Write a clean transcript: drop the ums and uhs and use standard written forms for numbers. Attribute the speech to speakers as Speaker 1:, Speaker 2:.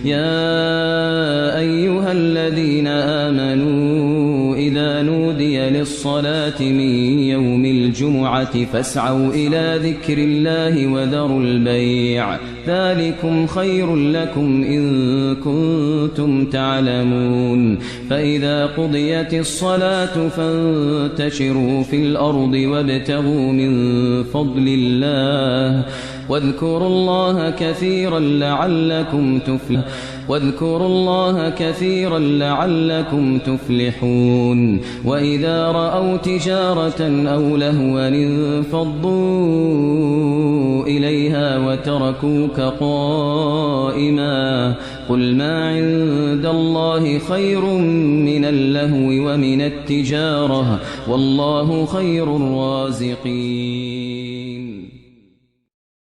Speaker 1: يا أيها الذين آمنوا إذا نودي للصلاة من يوم الجمعة فاسعوا إلى ذكر الله وذروا البيع ذلكم خير لكم إن كنتم تعلمون فإذا قضيت الصلاة فانتشروا في الأرض وابتغوا من فضل الله واذكروا الله كثيرا لعلكم تفلحون وإذا رأوا تجارة أو لهوا انفضوا إليها وتركوك قائما قل ما عند الله خير من اللهو ومن التجارة والله خير الرازقين